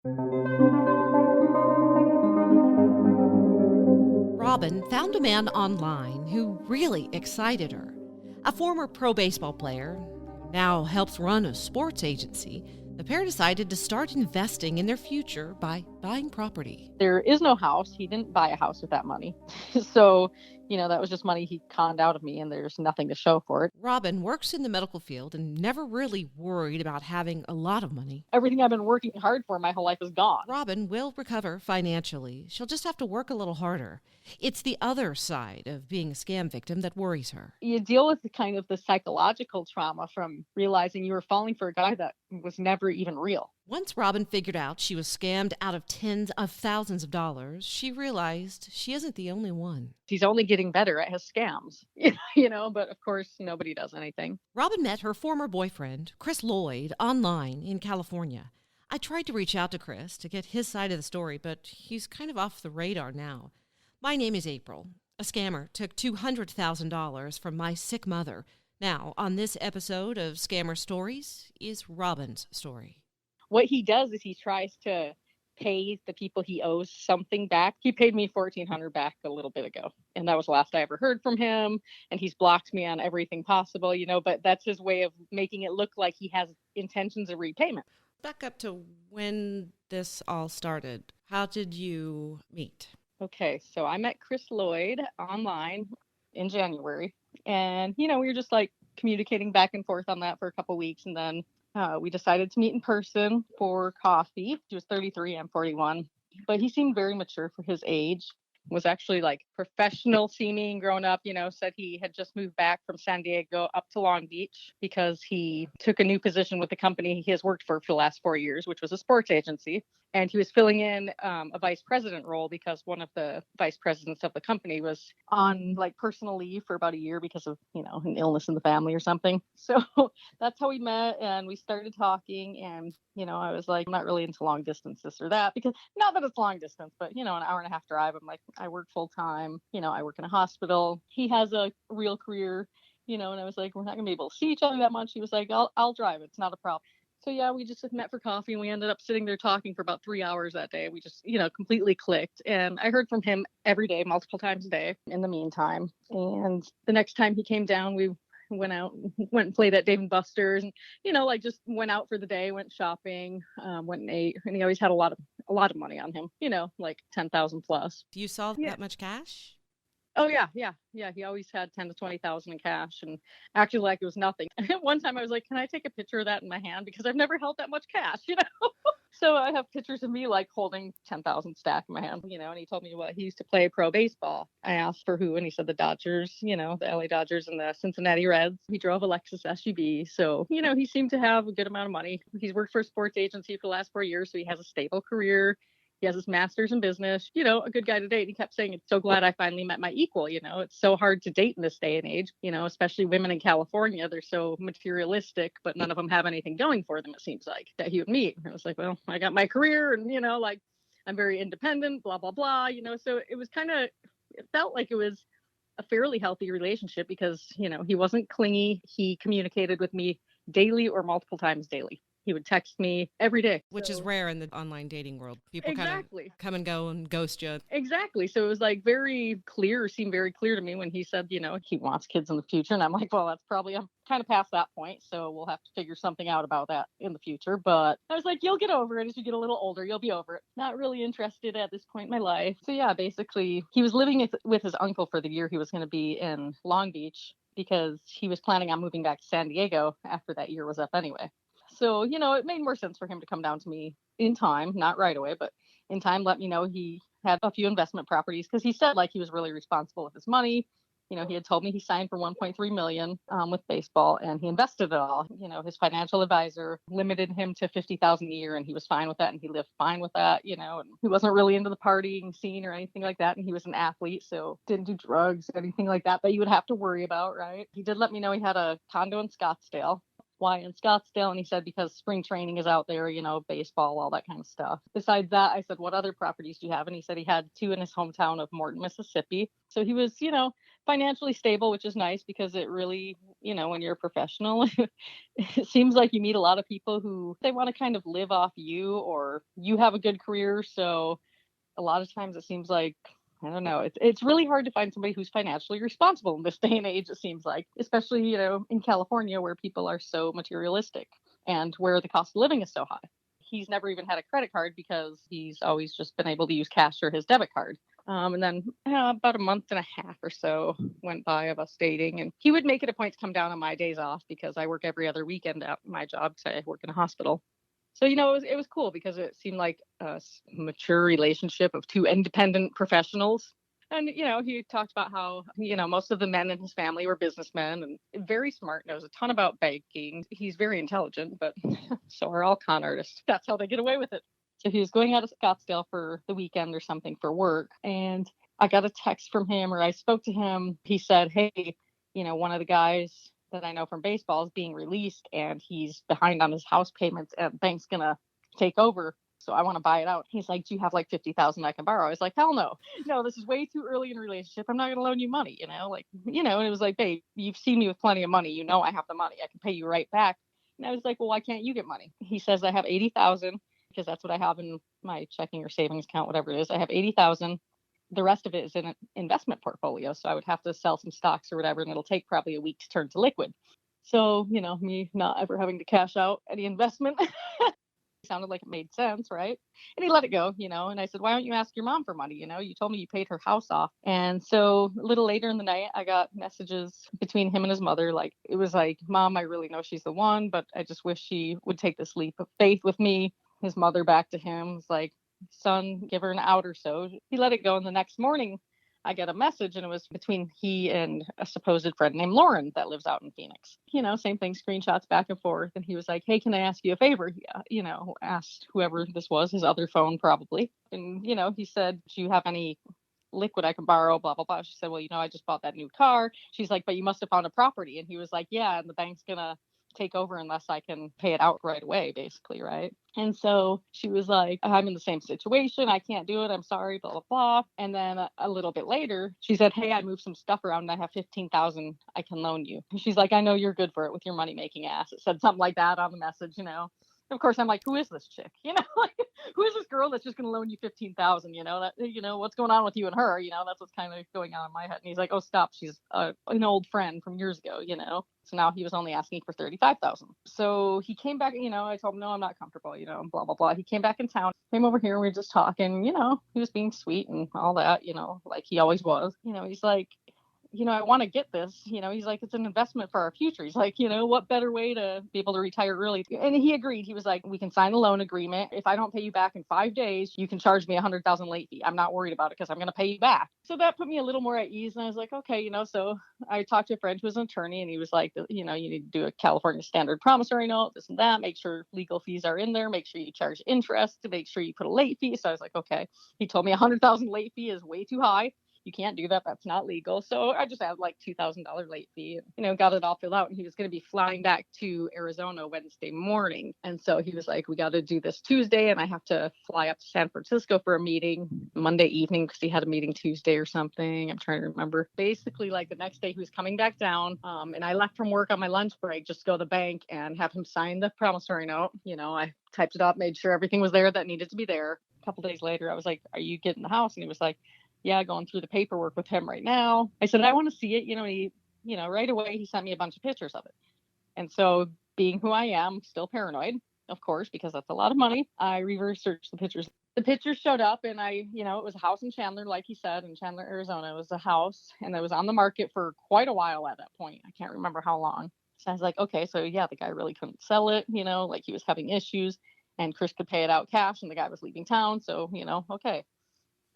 Robin found a man online who really excited her. A former pro baseball player who now helps run a sports agency. The pair decided to start investing in their future by buying property. There is no house. He didn't buy a house with that money. So, that was just money he conned out of me, and there's nothing to show for it. Robin works in the medical field and never really worried about having a lot of money. Everything I've been working hard for my whole life is gone. Robin will recover financially. She'll just have to work a little harder. It's the other side of being a scam victim that worries her. You deal with the psychological trauma from realizing you were falling for a guy that was never even real. Once Robin figured out she was scammed out of tens of thousands of dollars, she realized she isn't the only one. He's only getting better at his scams, but of course nobody does anything. Robin met her former boyfriend, Chris Lloyd, online in California. I tried to reach out to Chris to get his side of the story, but he's kind of off the radar now. My name is April. A scammer took $200,000 from my sick mother. Now, on this episode of Scammer Stories is Robin's story. What he does is he tries to pay the people he owes something back. He paid me $1,400 back a little bit ago, and that was the last I ever heard from him. And he's blocked me on everything possible, but that's his way of making it look like he has intentions of repayment. Back up to when this all started. How did you meet? Okay, so I met Chris Lloyd online in January, and we were just like communicating back and forth on that for a couple weeks, and then we decided to meet in person for coffee. He was 33, I'm 41, but he seemed very mature for his age. Was actually like professional seeming, grown up, said he had just moved back from San Diego up to Long Beach because he took a new position with the company he has worked for the last 4 years, which was a sports agency. And he was filling in a vice president role because one of the vice presidents of the company was on like personal leave for about a year because of, an illness in the family or something. So that's how we met, and we started talking. And, I was like, I'm not really into long distance, this or that, because not that it's long distance, but, an hour and a half drive. I'm like, I work full time, I work in a hospital. He has a real career, and I was like, we're not gonna be able to see each other that much. He was like, I'll drive. It's not a problem. So yeah, we just met for coffee, and we ended up sitting there talking for about 3 hours that day. We just, completely clicked. And I heard from him every day, multiple times a day in the meantime. And the next time he came down, we went and played at Dave and Buster's, and, just went out for the day, went shopping, went and ate. And he always had a lot of money on him, like 10,000 plus. You saw Yeah. that much cash? Oh yeah. He always had 10 to 20,000 in cash and acted like it was nothing. One time I was like, "Can I take a picture of that in my hand? Because I've never held that much cash, So I have pictures of me like holding 10,000 stack in my hand, and he told me what he used to play pro baseball. I asked for who, and he said the Dodgers, the LA Dodgers and the Cincinnati Reds. He drove a Lexus SUV. So, he seemed to have a good amount of money. He's worked for a sports agency for the last 4 years, so he has a stable career. He has his master's in business, a good guy to date. He kept saying, it's so glad I finally met my equal. It's so hard to date in this day and age, especially women in California. They're so materialistic, but none of them have anything going for them, it seems like, that he would meet. And I was like, well, I got my career and, like, I'm very independent, blah, blah, blah, so it was it felt like it was a fairly healthy relationship because, he wasn't clingy. He communicated with me daily or multiple times daily. He would text me every day. Which is rare in the online dating world. People Exactly. kind of come and go and ghost you. Exactly. So it was like seemed very clear to me when he said, he wants kids in the future. And I'm like, well, that's probably, I'm kind of past that point. So we'll have to figure something out about that in the future. But I was like, you'll get over it as you get a little older. You'll be over it. Not really interested at this point in my life. So yeah, basically he was living with his uncle for the year he was going to be in Long Beach because he was planning on moving back to San Diego after that year was up anyway. So, it made more sense for him to come down to me in time, not right away, but in time, let me know he had a few investment properties because he said like he was really responsible with his money. He had told me he signed for 1.3 million with baseball and he invested it all. His financial advisor limited him to 50,000 a year and he was fine with that and he lived fine with that, and he wasn't really into the partying scene or anything like that. And he was an athlete, so didn't do drugs, anything like that you would have to worry about, right? He did let me know he had a condo in Scottsdale. why in Scottsdale? And he said, because spring training is out there, baseball, all that kind of stuff. Besides that, I said, what other properties do you have? And he said he had two in his hometown of Morton, Mississippi. So he was, financially stable, which is nice because it really, when you're a professional, it seems like you meet a lot of people who they want to kind of live off you, or you have a good career. So a lot of times it seems like, I don't know, it's really hard to find somebody who's financially responsible in this day and age, it seems like, especially, in California where people are so materialistic and where the cost of living is so high. He's never even had a credit card because he's always just been able to use cash or his debit card. And then about a month and a half or so went by of us dating. And he would make it a point to come down on my days off because I work every other weekend at my job because I work in a hospital. So, it was cool because it seemed like a mature relationship of two independent professionals. And, he talked about how, most of the men in his family were businessmen and very smart, knows a ton about banking. He's very intelligent, but so are all con artists. That's how they get away with it. So he was going out of Scottsdale for the weekend or something for work. And I got a text from him, or I spoke to him. He said, hey, one of the guys that I know from baseball is being released and he's behind on his house payments and bank's going to take over. So I want to buy it out. He's like, do you have like 50,000 I can borrow? I was like, hell no. No, this is way too early in a relationship. I'm not going to loan you money, and it was like, babe, you've seen me with plenty of money. I have the money. I can pay you right back. And I was like, well, why can't you get money? He says, I have 80,000 because that's what I have in my checking or savings account, whatever it is. I have 80,000. The rest of it is in an investment portfolio. So I would have to sell some stocks or whatever, and it'll take probably a week to turn to liquid. So, me not ever having to cash out any investment sounded like it made sense, right? And he let it go, and I said, why don't you ask your mom for money? You told me you paid her house off. And so a little later in the night, I got messages between him and his mother. Like, it was like, Mom, I really know she's the one, but I just wish she would take this leap of faith with me. His mother back to him was like, son, give her an out or so. He let it go. And the next morning, I get a message, and it was between he and a supposed friend named Lauren that lives out in Phoenix. Same thing, screenshots back and forth. And he was like, hey, can I ask you a favor? He, asked whoever this was, his other phone probably. And, he said, do you have any liquid I can borrow, blah, blah, blah. She said, well, I just bought that new car. She's like, but you must have found a property. And he was like, yeah, and the bank's going to take over unless I can pay it out right away, basically, right? And so she was like, I'm in the same situation. I can't do it. I'm sorry, blah, blah, blah. And then a little bit later, she said, hey, I moved some stuff around and I have 15,000 I can loan you. And she's like, I know you're good for it with your money making ass. It said something like that on the message, Of course, I'm like, who is this chick? Like, who is this girl that's just going to loan you 15,000? What's going on with you and her? That's what's kind of going on in my head. And he's like, oh, stop. She's an old friend from years ago, So now he was only asking for 35,000. So he came back, I told him, no, I'm not comfortable, blah, blah, blah. He came back in town, came over here, and we were just talking, he was being sweet and all that, like he always was. He's like, I want to get this, he's like, it's an investment for our future. He's like, what better way to be able to retire early? And he agreed. He was like, we can sign a loan agreement. If I don't pay you back in 5 days, you can charge me 100,000 late fee. I'm not worried about it because I'm going to pay you back. So that put me a little more at ease. And I was like, okay, so I talked to a friend who was an attorney, and he was like, you need to do a California standard promissory note, this and that, make sure legal fees are in there, make sure you charge interest, to make sure you put a late fee. So I was like, okay. He told me 100,000 late fee is way too high. You can't do that. That's not legal. So I just had like $2,000 late fee, got it all filled out. And he was going to be flying back to Arizona Wednesday morning. And so he was like, we got to do this Tuesday. And I have to fly up to San Francisco for a meeting Monday evening because he had a meeting Tuesday or something. I'm trying to remember. Basically, like the next day he was coming back down. And I left from work on my lunch break just to go to the bank and have him sign the promissory note. I typed it up, made sure everything was there that needed to be there. A couple days later, I was like, are you getting the house? And he was like, yeah, going through the paperwork with him right now. I said, I want to see it. He, right away, he sent me a bunch of pictures of it. And so being who I am, still paranoid, of course, because that's a lot of money, I reverse searched the pictures. The pictures showed up, and it was a house in Chandler, like he said, in Chandler, Arizona. It was a house, and it was on the market for quite a while at that point. I can't remember how long. So I was like, okay, so yeah, the guy really couldn't sell it, like he was having issues, and Chris could pay it out cash, and the guy was leaving town. So, okay.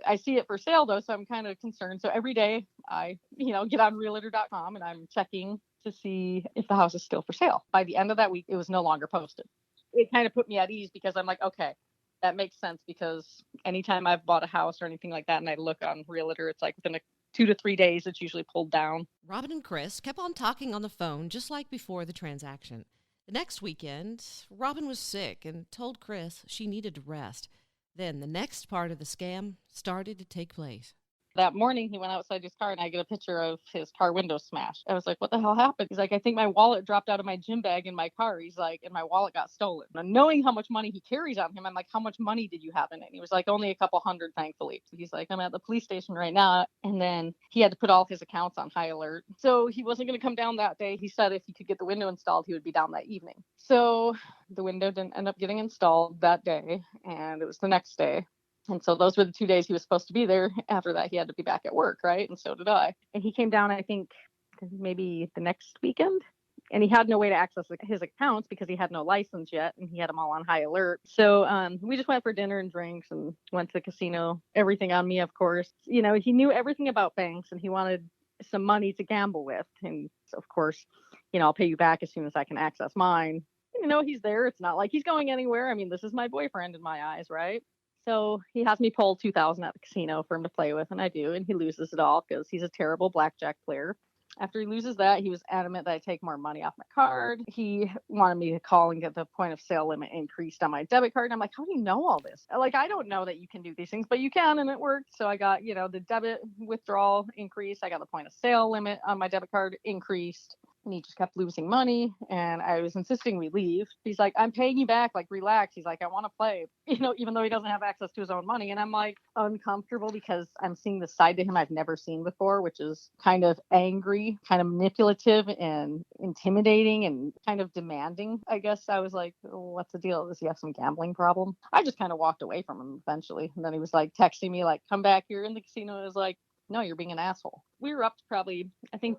I see it for sale though, so I'm kind of concerned. So every day I, get on realtor.com and I'm checking to see if the house is still for sale. By the end of that week, it was no longer posted. It kind of put me at ease because I'm like, okay, that makes sense, because anytime I've bought a house or anything like that and I look on Realtor, it's like within 2 to 3 days, it's usually pulled down. Robin and Chris kept on talking on the phone just like before the transaction. The next weekend, Robin was sick and told Chris she needed to rest. Then the next part of the scam started to take place. That morning, he went outside his car and I get a picture of his car window smashed. I was like, what the hell happened? He's like, I think my wallet dropped out of my gym bag in my car. He's like, and my wallet got stolen. And knowing how much money he carries on him, I'm like, how much money did you have in it? And he was like, only a couple hundred, thankfully. So he's like, I'm at the police station right now. And then he had to put all his accounts on high alert. So he wasn't going to come down that day. He said if he could get the window installed, he would be down that evening. So the window didn't end up getting installed that day. And it was the next day. And so those were the 2 days he was supposed to be there. After that, he had to be back at work, right? And so did I. And he came down, I think, maybe the next weekend. And he had no way to access his accounts because he had no license yet, and he had them all on high alert. So we just went for dinner and drinks and went to the casino. Everything on me, of course. You know, he knew everything about banks, and he wanted some money to gamble with. And so, of course, you know, I'll pay you back as soon as I can access mine. You know, he's there. It's not like he's going anywhere. I mean, this is my boyfriend in my eyes, right? So he has me pull 2,000 at the casino for him to play with, and I do, and he loses it all because he's a terrible blackjack player. After he loses that, he was adamant that I take more money off my card. He wanted me to call and get the point of sale limit increased on my debit card. And I'm like, how do you know all this? Like, I don't know that you can do these things, but you can, and it worked. So I got, you know, the debit withdrawal increased. I got the point of sale limit on my debit card increased. And he just kept losing money. And I was insisting we leave. He's like, I'm paying you back. Like, relax. He's like, I want to play, you know, even though he doesn't have access to his own money. And I'm like uncomfortable because I'm seeing the side to him I've never seen before, which is kind of angry, kind of manipulative and intimidating and kind of demanding. I guess I was like, oh, what's the deal? Does he have some gambling problem? I just kind of walked away from him eventually. And then he was like texting me, like, come back here in the casino. I was like, no, you're being an asshole. We were up to probably, I think,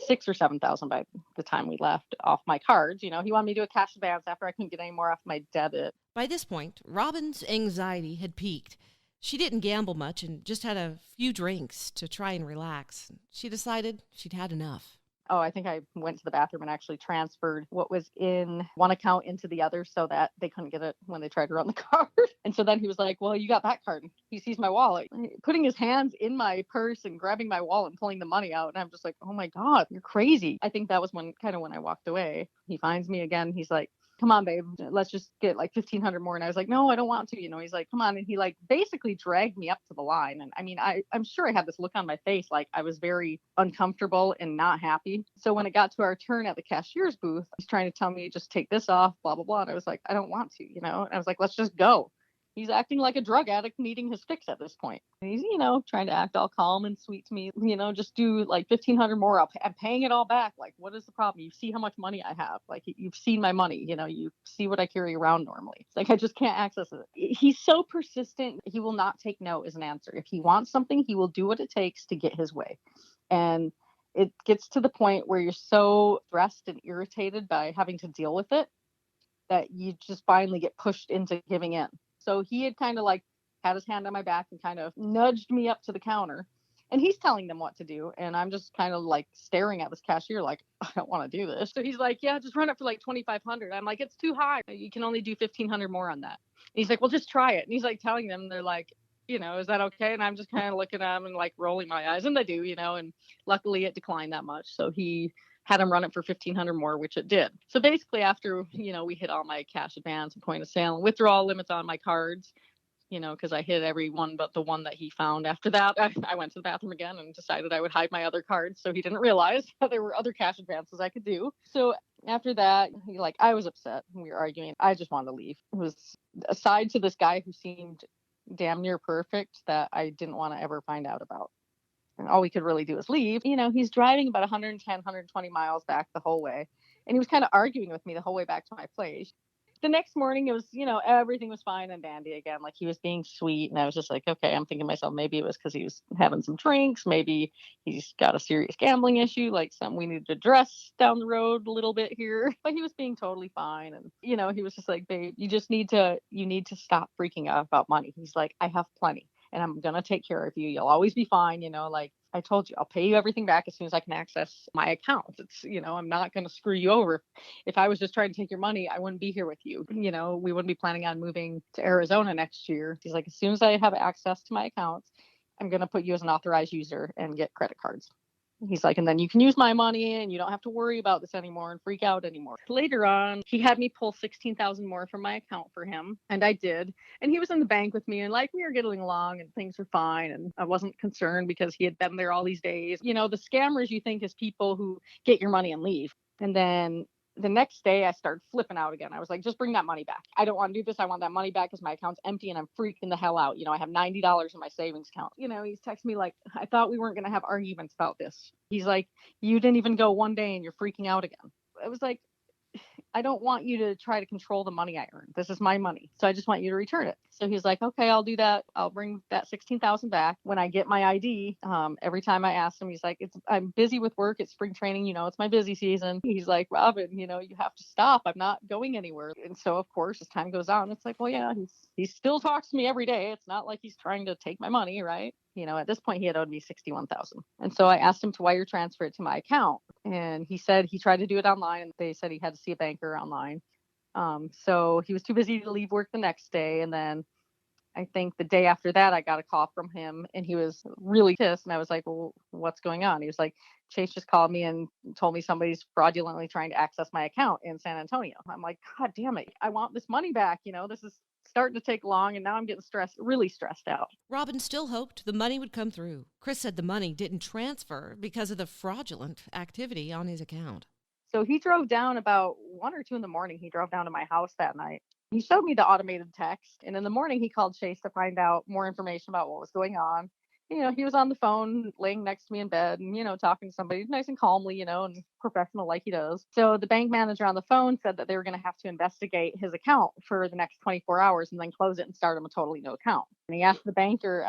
6 or 7,000 by the time we left off my cards. You know, he wanted me to do a cash advance after I couldn't get any more off my debit. By this point, Robin's anxiety had peaked. She didn't gamble much and just had a few drinks to try and relax. She decided she'd had enough. Oh, I think I went to the bathroom and actually transferred what was in one account into the other so that they couldn't get it when they tried to run the card. And so then he was like, well, you got that card. He sees my wallet, putting his hands in my purse and grabbing my wallet and pulling the money out. And I'm just like, oh my God, you're crazy. I think that was when I walked away. He finds me again. He's like, come on, babe, let's just get like 1,500 more. And I was like, no, I don't want to, you know. He's like, come on. And he like basically dragged me up to the line. And I mean, I'm sure I had this look on my face, like I was very uncomfortable and not happy. So when it got to our turn at the cashier's booth, he's trying to tell me just take this off, blah, blah, blah. And I was like, I don't want to, you know. And I was like, let's just go. He's acting like a drug addict needing his fix at this point. And he's, you know, trying to act all calm and sweet to me, you know, just do like 1,500 more. I'm paying it all back. Like, what is the problem? You see how much money I have. Like, you've seen my money, you know, you see what I carry around normally. It's like, I just can't access it. He's so persistent. He will not take no as an answer. If he wants something, he will do what it takes to get his way. And it gets to the point where you're so stressed and irritated by having to deal with it that you just finally get pushed into giving in. So he had kind of like had his hand on my back and kind of nudged me up to the counter. And he's telling them what to do. And I'm just kind of like staring at this cashier like, I don't want to do this. So he's like, yeah, just run it for like 2,500. I'm like, it's too high. You can only do 1,500 more on that. And he's like, well, just try it. And he's like telling them, they're like, you know, is that okay? And I'm just kind of looking at him and like rolling my eyes. And they do, you know, and luckily it declined that much. So he had him run it for 1,500 more, which it did. So basically after, you know, we hit all my cash advance and point of sale and withdrawal limits on my cards, you know, because I hit every one but the one that he found. After that, I went to the bathroom again and decided I would hide my other cards so he didn't realize that there were other cash advances I could do. So after that, I was upset. We were arguing. I just wanted to leave. It was aside to this guy who seemed damn near perfect that I didn't want to ever find out about. And all we could really do is leave. You know, he's driving about 110, 120 miles back the whole way. And he was kind of arguing with me the whole way back to my place. The next morning, it was, you know, everything was fine and dandy again. Like, he was being sweet. And I was just like, okay, I'm thinking to myself, maybe it was because he was having some drinks. Maybe he's got a serious gambling issue, like something we need to address down the road a little bit here. But he was being totally fine. And, you know, he was just like, babe, you need to stop freaking out about money. He's like, I have plenty. And I'm going to take care of you. You'll always be fine. You know, like I told you, I'll pay you everything back as soon as I can access my account. It's, you know, I'm not going to screw you over. If I was just trying to take your money, I wouldn't be here with you. You know, we wouldn't be planning on moving to Arizona next year. He's like, as soon as I have access to my accounts, I'm going to put you as an authorized user and get credit cards. He's like, and then you can use my money and you don't have to worry about this anymore and freak out anymore. Later on, he had me pull 16,000 more from my account for him. And I did. And he was in the bank with me and like we were getting along and things were fine. And I wasn't concerned because he had been there all these days. You know, the scammers you think is people who get your money and leave. And then the next day I started flipping out again. I was like, just bring that money back. I don't want to do this. I want that money back because my account's empty and I'm freaking the hell out. You know, I have $90 in my savings account. You know, he's texting me like, I thought we weren't going to have arguments about this. He's like, you didn't even go one day and you're freaking out again. I was like, I don't want you to try to control the money I earn. This is my money. So I just want you to return it. So he's like, okay, I'll do that. I'll bring that 16,000 back when I get my ID. Every time I ask him, he's like, I'm busy with work. It's spring training. You know, it's my busy season. He's like, Robin, you know, you have to stop. I'm not going anywhere. And so, of course, as time goes on, it's like, well, yeah, he still talks to me every day. It's not like he's trying to take my money, right? You know, at this point, he had owed me 61,000. And so I asked him to wire transfer it to my account. And he said he tried to do it online and they said he had to see a banker online. So he was too busy to leave work the next day. And then I think the day after that, I got a call from him and he was really pissed. And I was like, well, what's going on? He was like, Chase just called me and told me somebody's fraudulently trying to access my account in San Antonio. I'm like, God damn it. I want this money back. You know, this is starting to take long and now I'm getting really stressed out. Robin still hoped the money would come through. Chris said the money didn't transfer because of the fraudulent activity on his account. So he drove down about 1 or 2 in the morning. He drove down to my house that night. He showed me the automated text. And in the morning, he called Chase to find out more information about what was going on. You know, he was on the phone laying next to me in bed and, you know, talking to somebody nice and calmly, you know, and professional like he does. So the bank manager on the phone said that they were going to have to investigate his account for the next 24 hours and then close it and start him a totally new account. And he asked the banker,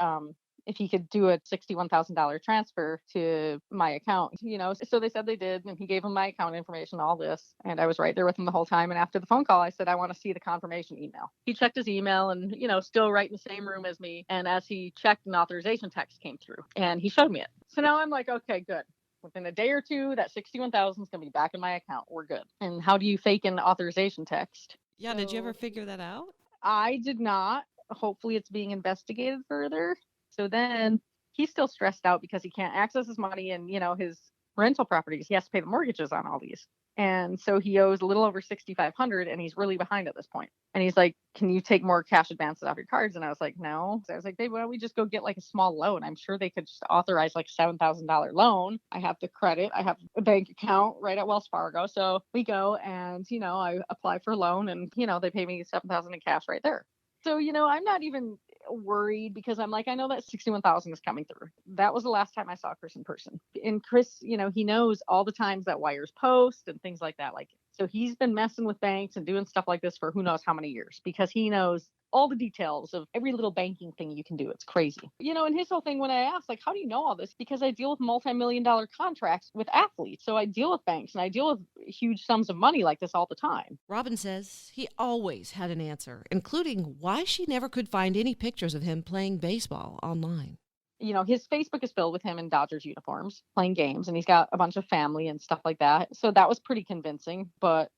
if he could do a $61,000 transfer to my account, you know. So they said they did, and he gave him my account information, all this. And I was right there with him the whole time. And after the phone call, I said, I want to see the confirmation email. He checked his email and, you know, still right in the same room as me. And as he checked, an authorization text came through and he showed me it. So now I'm like, okay, good. Within a day or two, that 61,000 is going to be back in my account. We're good. And how do you fake an authorization text? Yeah, did you ever figure that out? I did not. Hopefully it's being investigated further. So then he's still stressed out because he can't access his money and, you know, his rental properties. He has to pay the mortgages on all these. And so he owes a little over 6,500 and he's really behind at this point. And he's like, can you take more cash advances off your cards? And I was like, no. So I was like, babe, why don't we just go get like a small loan? I'm sure they could just authorize like a $7,000 loan. I have the credit. I have a bank account right at Wells Fargo. So we go and, you know, I apply for a loan and, you know, they pay me 7,000 in cash right there. So, you know, I'm not even worried because I'm like, I know that 61,000 is coming through. That was the last time I saw Chris in person. And Chris, you know, he knows all the times that wires post and things like that. Like, so he's been messing with banks and doing stuff like this for who knows how many years because he knows all the details of every little banking thing you can do. It's crazy. You know, and his whole thing when I asked, like, how do you know all this? Because I deal with multi-million-dollar contracts with athletes. So I deal with banks and I deal with huge sums of money like this all the time. Robin says he always had an answer, including why she never could find any pictures of him playing baseball online. You know, his Facebook is filled with him in Dodgers uniforms playing games, and he's got a bunch of family and stuff like that. So that was pretty convincing. But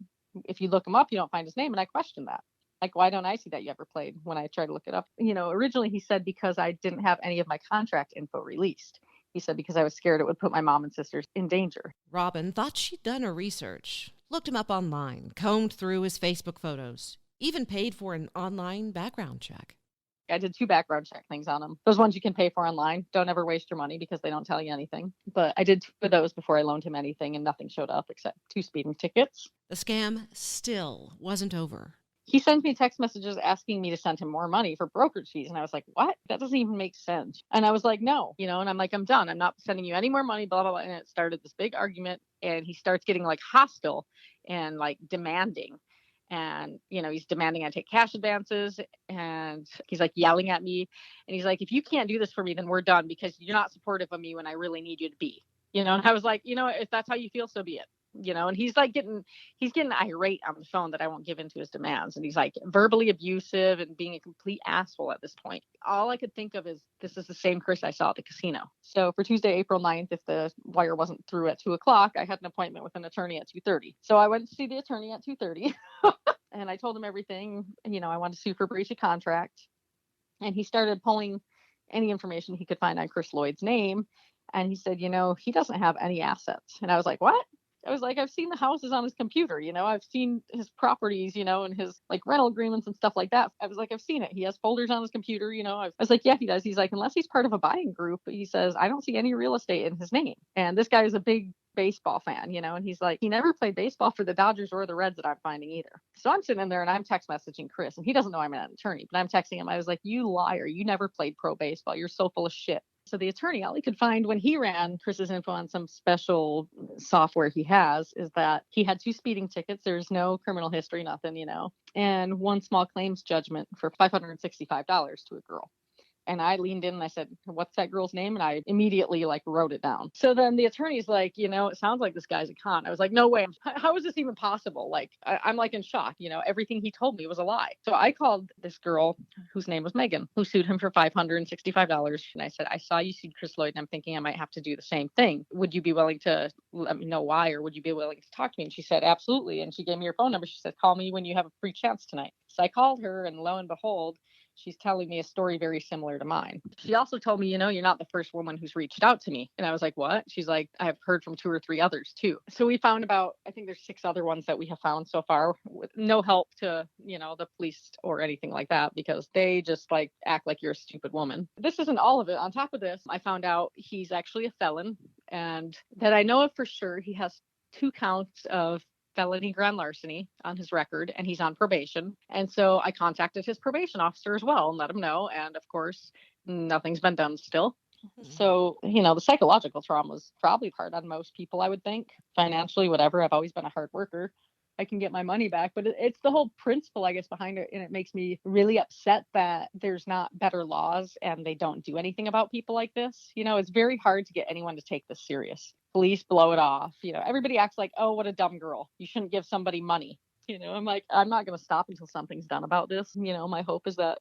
if you look him up, you don't find his name. And I question that. Like, why don't I see that you ever played when I tried to look it up? You know, originally he said because I didn't have any of my contract info released. He said because I was scared it would put my mom and sisters in danger. Robin thought she'd done her research, looked him up online, combed through his Facebook photos, even paid for an online background check. I did 2 background check things on him. Those ones you can pay for online. Don't ever waste your money because they don't tell you anything. But I did 2 of those before I loaned him anything and nothing showed up except 2 speeding tickets. The scam still wasn't over. He sends me text messages asking me to send him more money for brokerage fees. And I was like, what? That doesn't even make sense. And I was like, no, you know, and I'm like, I'm done. I'm not sending you any more money, blah, blah, blah. And it started this big argument. And he starts getting like hostile and like demanding. And, you know, he's demanding I take cash advances and he's like yelling at me. And he's like, if you can't do this for me, then we're done because you're not supportive of me when I really need you to be, you know? And I was like, you know, if that's how you feel, so be it. You know, and he's getting irate on the phone that I won't give in to his demands. And he's like verbally abusive and being a complete asshole at this point. All I could think of is this is the same Chris I saw at the casino. So for Tuesday, April 9th, if the wire wasn't through at 2:00, I had an appointment with an attorney at 2:30. So I went to see the attorney at 2:30 and I told him everything. You know, I wanted to sue for breach of contract. And he started pulling any information he could find on Chris Lloyd's name And he said, he doesn't have any assets. And I was like, what? I was like, I've seen the houses on his computer, I've seen his properties, and his like rental agreements and stuff like that. I was like, I've seen it. He has folders on his computer, I was like, yeah, he does. He's like, unless he's part of a buying group, he says, I don't see any real estate in his name. And this guy is a big baseball fan, and he's like, he never played baseball for the Dodgers or the Reds that I'm finding either. So I'm sitting in there and I'm text messaging Chris, and he doesn't know I'm an attorney, but I'm texting him. I was like, you liar. You never played pro baseball. You're so full of shit. So the attorney, all he could find when he ran Chris's info on some special software he has is that he had 2 speeding tickets. There's no criminal history, nothing, and 1 small claims judgment for $565 to a girl. And I leaned in and I said, what's that girl's name? And I immediately wrote it down. So then the attorney's like, it sounds like this guy's a con. I was like, no way. How is this even possible? I'm in shock. Everything he told me was a lie. So I called this girl whose name was Megan, who sued him for $565. And I said, I saw you sued Chris Lloyd and I'm thinking I might have to do the same thing. Would you be willing to let me know why, or would you be willing to talk to me? And she said, absolutely. And she gave me her phone number. She said, call me when you have a free chance tonight. So I called her, and lo and behold, she's telling me a story very similar to mine. She also told me, you're not the first woman who's reached out to me. And I was like, what? She's like, I've heard from 2 or 3 others too. So we found I think there's 6 other ones that we have found so far with no help to, the police or anything like that, because they just act like you're a stupid woman. This isn't all of it. On top of this, I found out he's actually a felon, and that I know of for sure he has 2 counts of felony grand larceny on his record, and he's on probation. And so I contacted his probation officer as well and let him know. And of course, nothing's been done still. Mm-hmm. So, the psychological trauma is probably hard on most people, I would think. Financially, whatever. I've always been a hard worker. I can get my money back, but it's the whole principle, I guess, behind it. And it makes me really upset that there's not better laws and they don't do anything about people like this. It's very hard to get anyone to take this serious. Police blow it off. Everybody acts like, oh, what a dumb girl. You shouldn't give somebody money. I'm like, I'm not going to stop until something's done about this. My hope is that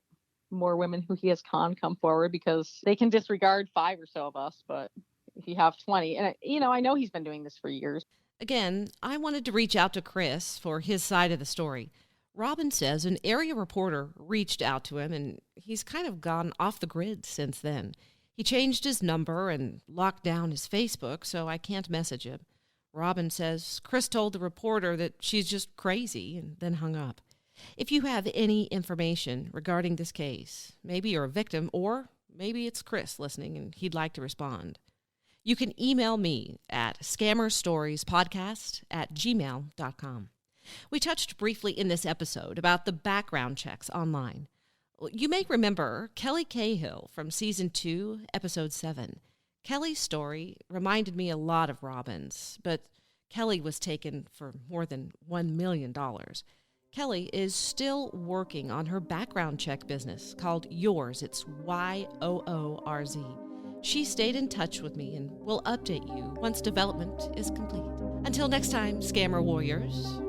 more women who he has conned come forward, because they can disregard 5 or so of us. But if you have 20, and I know he's been doing this for years. Again, I wanted to reach out to Chris for his side of the story. Robin says an area reporter reached out to him, and he's kind of gone off the grid since then. He changed his number and locked down his Facebook, so I can't message him. Robin says Chris told the reporter that she's just crazy and then hung up. If you have any information regarding this case, maybe you're a victim, or maybe it's Chris listening and he'd like to respond, you can email me at scammerstoriespodcast@gmail.com. We touched briefly in this episode about the background checks online. You may remember Kelly Cahill from Season 2, Episode 7. Kelly's story reminded me a lot of Robin's, but Kelly was taken for more than $1 million. Kelly is still working on her background check business called Yours. It's YOORZ. She stayed in touch with me and will update you once development is complete. Until next time, Scammer Warriors,